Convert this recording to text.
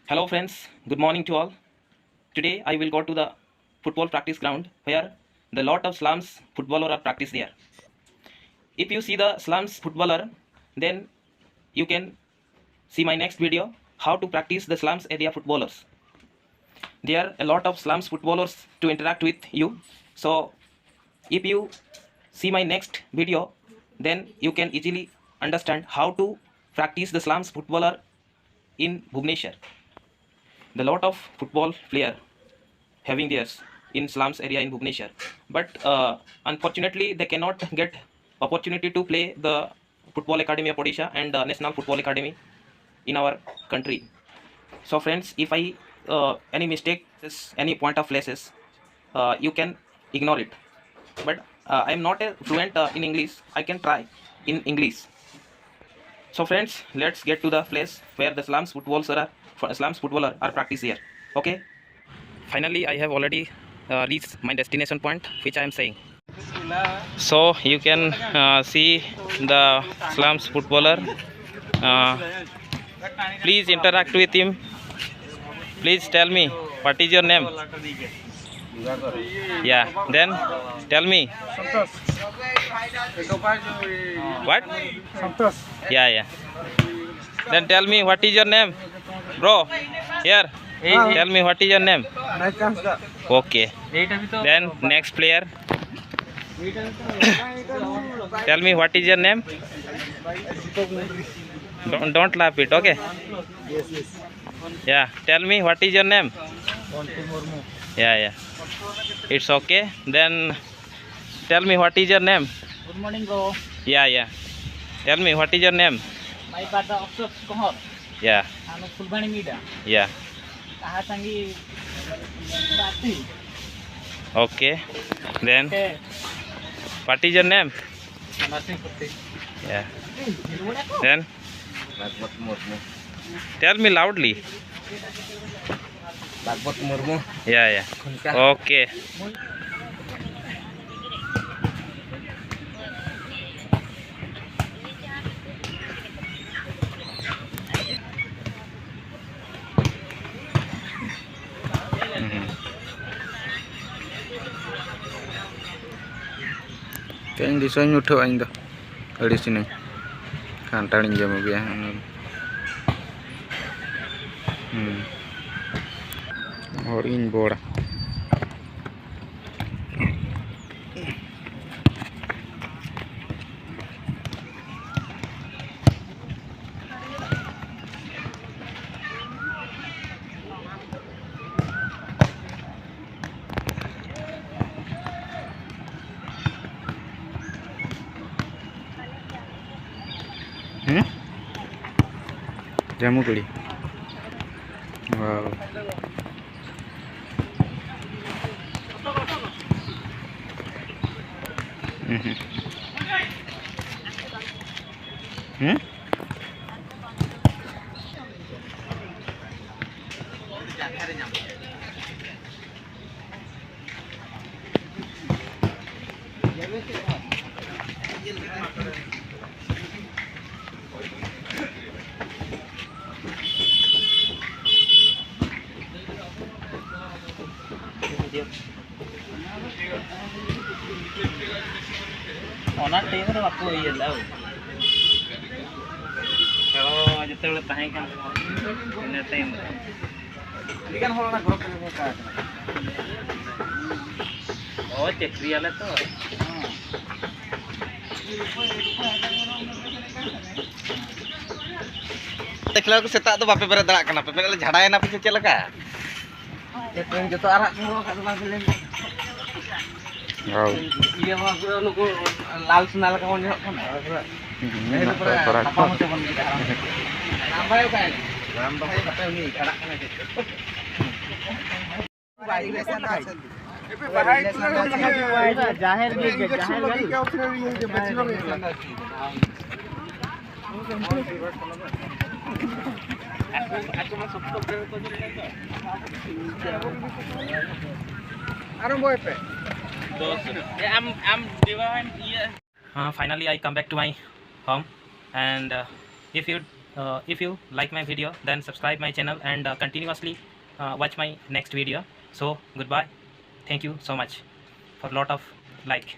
Hello friends, good morning to all. Today I will go to the football practice ground where the lot of slums footballer are practice there. If you see the slums footballer, then you can see my next video how to practice the slums area footballers. There are a lot of slums footballers to interact with you. So if you see my next video, then you can easily understand how to practice the slums footballer in Bhubaneswar. The lot of football player having theirs in slums area in Bhubaneswar, but unfortunately they cannot get opportunity to play the football academy of Odisha and national football academy in our country. So friends, if I any mistake is any point of places, you can ignore it. But I am not a fluent in English. I can try in English. So friends, let's get to the place where the slums footballer are practice here. Okay. Finally, I have already reached my destination point, which I am saying. So you can see the slums footballer. Uh, Please interact with him. Please tell me what is your name. Yeah. Then tell me. What? Yeah, yeah. Then tell me what is your name, bro. Here. Tell me what is your name. Okay. Then next player. Tell me what is your name. Don't laugh it. Okay. Yeah. Tell me what is your name. Yeah, yeah. It's okay. Then tell me what is your name. Good morning, bro. Yeah, yeah. Tell me what is your name. My father Afsaf Kohar. Yeah. I'm a Fulbani Mida. Yeah. Kahatangi Rati. Okay. Then Okay. what is your name. Nothing Putti. Yeah. Then tell me loudly. Yeah, yeah. Okay. Kayaknya di sana nyuduh aing tuh. Di sini. Kantalin jam ya. Orin bola. Jamu kali. Wow. Ona time रे बापू ये लाओ खेलो जते बेले ताहे kan in time दिगन होना group में का ओ चक्री वाले तो देखला को सेता तो बापे बेरे दड़ा कना पे बेरे झाड़ायना पे चेल लका ये तो आरा को खादला villain wow iya mah nuku laal sunal ka mon kan itu pura apa mo teman kita nambah ya kan nambah ya tapi ini arak kana gitu जाहिर भी जाहिर गाड़ी क्या ऑप्शन है ये bachelor Finally, I come back to my home, and if you If you like my video, then subscribe my channel and continuously watch my next video. So goodbye. Thank you so much for lot of like.